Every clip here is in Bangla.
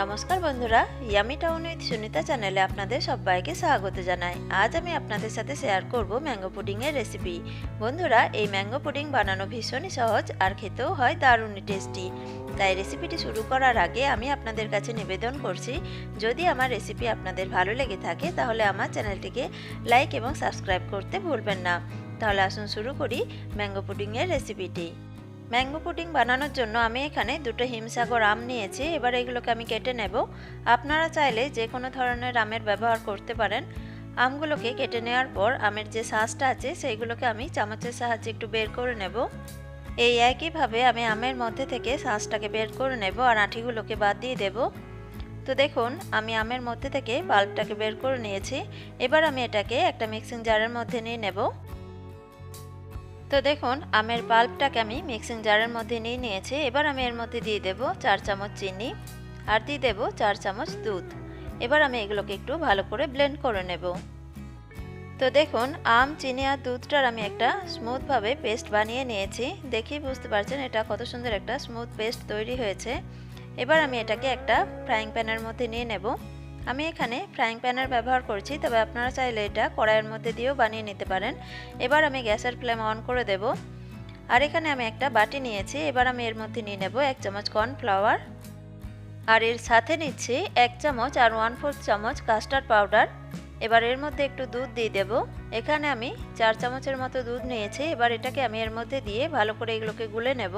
নমস্কার বন্ধুরা, ইয়ামি টাউন উইথ সুনিতা চ্যানেলে আপনাদের সবাইকে স্বাগত জানাই। আজ আমি আপনাদের সাথে শেয়ার করব ম্যাঙ্গো পুডিংয়ের রেসিপি। বন্ধুরা, এই ম্যাঙ্গো পুডিং বানানো ভীষণই সহজ আর খেতেও হয় দারুণই টেস্টি। তাই রেসিপিটি শুরু করার আগে আমি আপনাদের কাছে নিবেদন করছি, যদি আমার রেসিপি আপনাদের ভালো লেগে থাকে তাহলে আমার চ্যানেলটিকে লাইক এবং সাবস্ক্রাইব করতে ভুলবেন না। তাহলে আসুন শুরু করি ম্যাঙ্গো পুডিংয়ের রেসিপিটি। ম্যাঙ্গো পুডিং বানানোর জন্য আমি এখানে দুটো হিমসাগর আম নিয়েছি। এবার এগুলোকে আমি কেটে নেব। আপনারা চাইলে যে কোনো ধরনের আমের ব্যবহার করতে পারেন। আমগুলোকে কেটে নেওয়ার পর আমের যে শাঁসটা আছে সেইগুলোকে আমি চামচের সাহায্যে একটু বের করে নেব। এই একইভাবে আমি আমের মধ্যে থেকে শাঁসটাকে বের করে নেব আর আঁঠিগুলোকে বাদ দিয়ে দেব। তো দেখুন, আমি আমের মধ্যে থেকে পাল্পটাকে বের করে নিয়েছি। এবার আমি এটাকে একটা মিক্সিং জারের মধ্যে নিয়ে নেব। তো দেখুন, আমের পাল্পটাকে আমি মিক্সিং জারের মধ্যে নিয়ে নিয়েছি। এবার আমি এর মধ্যে দিয়ে দেব 4 চামচ চিনি আর দিয়ে দেব 4 চামচ দুধ। এবার আমি এগুলোকে একটু ভালো করে ব্লেন্ড করে নেব। তো দেখুন, আম, চিনি আর দুধটার আমি একটা স্মুথভাবে পেস্ট বানিয়ে নিয়েছি। দেখেই বুঝতে পারছেন এটা কত সুন্দর একটা স্মুথ পেস্ট তৈরি হয়েছে। এবার আমি এটাকে একটা ফ্রাইং প্যানের মধ্যে নিয়ে নেব। আমি এখানে ফ্রাইং প্যানের ব্যবহার করছি, তবে আপনারা চাইলে এটা কড়াইয়ের মধ্যে দিয়েও বানিয়ে নিতে পারেন। এবার আমি গ্যাসের ফ্লেম অন করে দেব। আর এখানে আমি একটা বাটি নিয়েছি। এবার আমি এর মধ্যে নিয়ে নেব 1 চামচ কর্নফ্লাওয়ার আর এর সাথে নিচ্ছি 1 চামচ আর 1/4 চামচ কাস্টার্ড পাউডার। এবার এর মধ্যে একটু দুধ দিয়ে দেব। এখানে আমি 4 চামচের মতো দুধ নিয়েছি। এবার এটাকে আমি এর মধ্যে দিয়ে ভালো করে এগুলোকে গুলে নেব।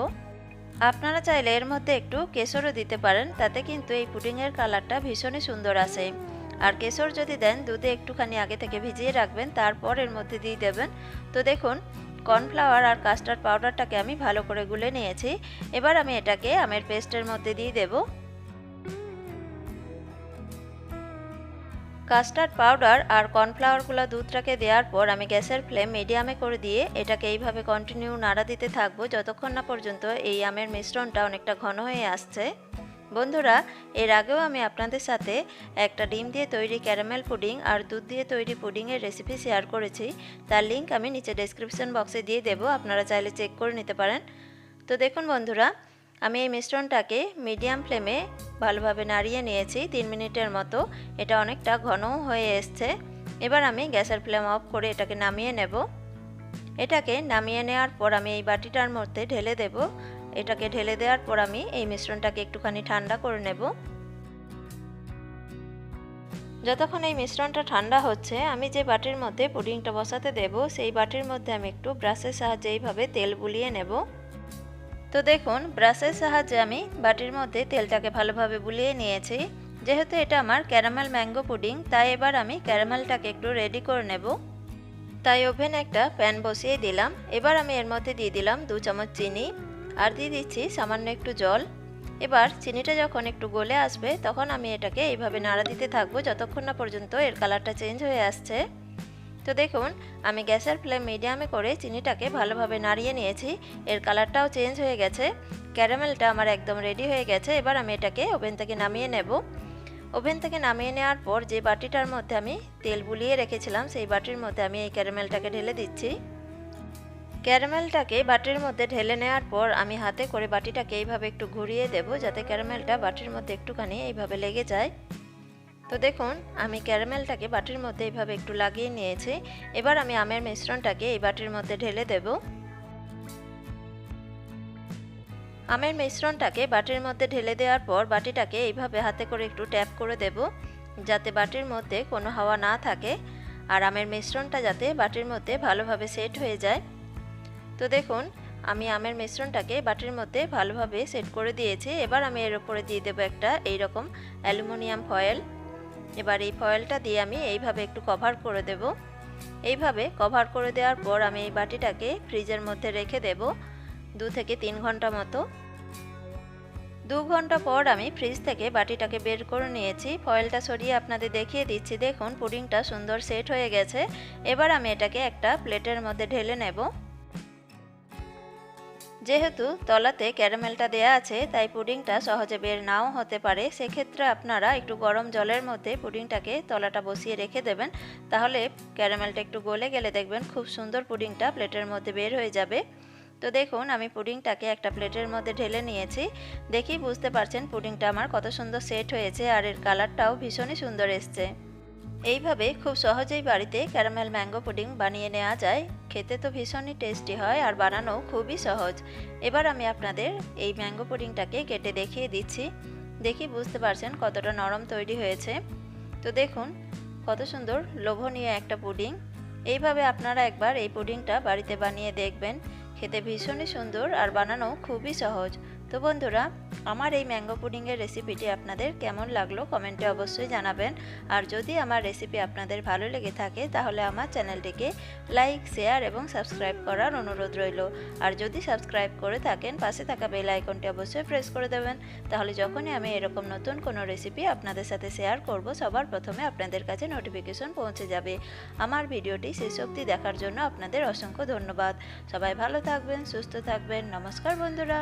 আপনারা চাইলে এর মধ্যে একটু কেশরও দিতে পারেন, তাতে কিন্তু এই পুডিংয়ের কালারটা ভীষণই সুন্দর আসে। আর কেশর যদি দেন, দুধে একটুখানি আগে থেকে ভিজিয়ে রাখবেন, তারপর এর মধ্যে দিয়ে দেবেন। তো দেখুন, কর্নফ্লাওয়ার আর কাস্টার্ড পাউডারটাকে আমি ভালো করে গুলে নিয়েছি। এবার আমি এটাকে আমের পেস্টের মধ্যে দিয়ে দেব। কাস্টার্ড পাউডার আর কর্নফ্লাওয়ারগুলো দুধটাকে দেওয়ার পর আমি গ্যাসের ফ্লেম মিডিয়ামে করে দিয়ে এটাকে এইভাবে কন্টিনিউ নাড়া দিতে থাকবো যতক্ষণ না পর্যন্ত এই আমের মিশ্রণটা অনেকটা ঘন হয়ে আসছে। বন্ধুরা, এর আগেও আমি আপনাদের সাথে একটা ডিম দিয়ে তৈরি ক্যারামেল পুডিং আর দুধ দিয়ে তৈরি পুডিংয়ের রেসিপি শেয়ার করেছি। তার লিঙ্ক আমি নিচে ডেসক্রিপশন বক্সে দিয়ে দেবো, আপনারা চাইলে চেক করে নিতে পারেন। তো দেখুন বন্ধুরা, আমি এই মিশ্রণটাকে মিডিয়াম ফ্লেমে ভালোভাবে নাড়িয়ে নিয়েছি 3 মিনিটের মতো। এটা অনেকটা ঘনও হয়ে এসছে। এবার আমি গ্যাসের ফ্লেম অফ করে এটাকে নামিয়ে নেব। এটাকে নামিয়ে নেওয়ার পর আমি এই বাটিটার মধ্যে ঢেলে দেব। এটাকে ঢেলে দেওয়ার পর আমি এই মিশ্রণটাকে একটুখানি ঠান্ডা করে নেব। যতক্ষণ এই মিশ্রণটা ঠান্ডা হচ্ছে, আমি যে বাটির মধ্যে পুডিংটা বসাতে দেব সেই বাটির মধ্যে আমি একটু ব্রাশের সাহায্যে এইভাবে তেল বুলিয়ে নেব। তো দেখুন, ব্রাশের সাহায্যে আমি বাটির মধ্যে তেলটাকে ভালোভাবে বুলিয়ে নিয়েছি। যেহেতু এটা আমার ক্যারামেল ম্যাঙ্গো পুডিং, তাই এবার আমি ক্যারামেলটাকে একটু রেডি করে নেব। তাই ওভেনে একটা প্যান বসিয়ে দিলাম। এবার আমি এর মধ্যে দিয়ে দিলাম 2 চামচ চিনি আর দিয়ে দিচ্ছি সামান্য একটু জল। এবার চিনিটা যখন একটু গলে আসবে তখন আমি এটাকে এইভাবে নাড়া দিতে থাকবো যতক্ষণ না পর্যন্ত এর কালারটা চেঞ্জ হয়ে আসছে। তো দেখুন, আমি গ্যাসের ফ্লেম মিডিয়ামে করে চিনিটাকে ভালোভাবে নাড়িয়ে নিয়েছি। এর কালারটাও চেঞ্জ হয়ে গেছে। ক্যারামেলটা আমার একদম রেডি হয়ে গেছে। এবার আমি এটাকে ওভেন থেকে নামিয়ে নেব। ওভেন থেকে নামিয়ে নেওয়ার পর যে বাটিটার মধ্যে আমি তেল বুলিয়ে রেখেছিলাম সেই বাটির মধ্যে আমি এই ক্যারামেলটাকে ঢেলে দিচ্ছি। ক্যারামেলটাকে বাটির মধ্যে ঢেলে নেওয়ার পর আমি হাতে করে বাটিটাকে এইভাবে একটু ঘুরিয়ে দেব, যাতে ক্যারামেলটা বাটির মধ্যে একটুখানি এইভাবে লেগে যায়। তো দেখুন, আমি ক্যারামেলটাকে বাটির মধ্যে এইভাবে একটু লাগিয়ে নিয়েছি। এবার আমি আমের মিশ্রণটাকে এই বাটির মধ্যে ঢেলে দেব। আমের মিশ্রণটাকে বাটির মধ্যে ঢেলে দেওয়ার পর বাটিটাকে এইভাবে হাতে করে একটু ট্যাপ করে দেব, যাতে বাটির মধ্যে কোনো হাওয়া না থাকে আর আমের মিশ্রণটা যাতে বাটির মধ্যে ভালোভাবে সেট হয়ে যায়। তো দেখুন, আমি আমের মিশ্রণটাকে বাটির মধ্যে ভালোভাবে সেট করে দিয়েছি। এবার আমি এর উপরে দিয়ে দেবো একটা এইরকম অ্যালুমিনিয়াম ফয়েল। এবার এই ফয়েলটা দিয়ে আমি এইভাবে একটু কভার করে দেব। এইভাবে কভার করে দেওয়ার পর আমি এই বাটিটাকে ফ্রিজের মধ্যে রেখে দেব 2 থেকে 3 ঘন্টা মতো। 2 ঘন্টা পর আমি ফ্রিজ থেকে বাটিটাকে বের করে নিয়েছি। ফয়েলটা সরিয়ে আপনাদের দেখিয়ে দিচ্ছি। দেখুন, পুডিংটা সুন্দর সেট হয়ে গেছে। এবার আমি এটাকে একটা প্লেটের মধ্যে ঢেলে নেব। যেহেতু তলাতে ক্যারামেলটা দেয়া আছে, তাই পুডিংটা সহজে বের নাও হতে পারে। সেক্ষেত্রে আপনারা একটু গরম জলের মধ্যে পুডিংটাকে তলাটা বসিয়ে রেখে দেবেন, তাহলে ক্যারামেলটা একটু গলে গেলে দেখবেন খুব সুন্দর পুডিংটা প্লেটের মধ্যে বের হয়ে যাবে। তো দেখুন আমি পুডিংটাকে একটা প্লেটের মধ্যে ঢেলে নিয়েছি। দেখেই বুঝতে পারছেন পুডিংটা আমার কত সুন্দর সেট হয়েছে আর এর কালারটাও ভীষণই সুন্দর এসছে। এইভাবে খুব সহজেই বাড়িতে ক্যারামেল ম্যাঙ্গো পুডিং বানিয়ে নেওয়া যায়। খেতে তো ভীষণই টেস্টি হয় আর বানানো খুবই সহজ। এবার আমি আপনাদের এই ম্যাঙ্গো পুডিংটাকে কেটে দেখিয়ে দিচ্ছি। দেখি বুঝতে পারছেন কতটা নরম তৈরি হয়েছে। তো দেখুন কত সুন্দর লোভনীয় একটা পুডিং। এইভাবে আপনারা একবার এই পুডিংটা বাড়িতে বানিয়ে দেখবেন। খেতে ভীষণই সুন্দর আর বানানো খুবই সহজ। তো বন্ধুরা, আমার এই ম্যাঙ্গো পুডিংয়ের রেসিপিটি আপনাদের কেমন লাগলো কমেন্টে অবশ্যই জানাবেন। আর যদি আমার রেসিপি আপনাদের ভালো লেগে থাকে তাহলে আমার চ্যানেলটিকে লাইক, শেয়ার এবং সাবস্ক্রাইব করার অনুরোধ রইল। আর যদি সাবস্ক্রাইব করে থাকেন পাশে থাকা বেল আইকনটি অবশ্যই প্রেস করে দেবেন। তাহলে যখনই আমি এরকম নতুন কোনো রেসিপি আপনাদের সাথে শেয়ার করব সবার প্রথমে আপনাদের কাছে নোটিফিকেশন পৌঁছে যাবে। আমার ভিডিওটি শেষ অবধি দেখার জন্য আপনাদের অসংখ্য ধন্যবাদ। সবাই ভালো থাকবেন, সুস্থ থাকবেন। নমস্কার বন্ধুরা।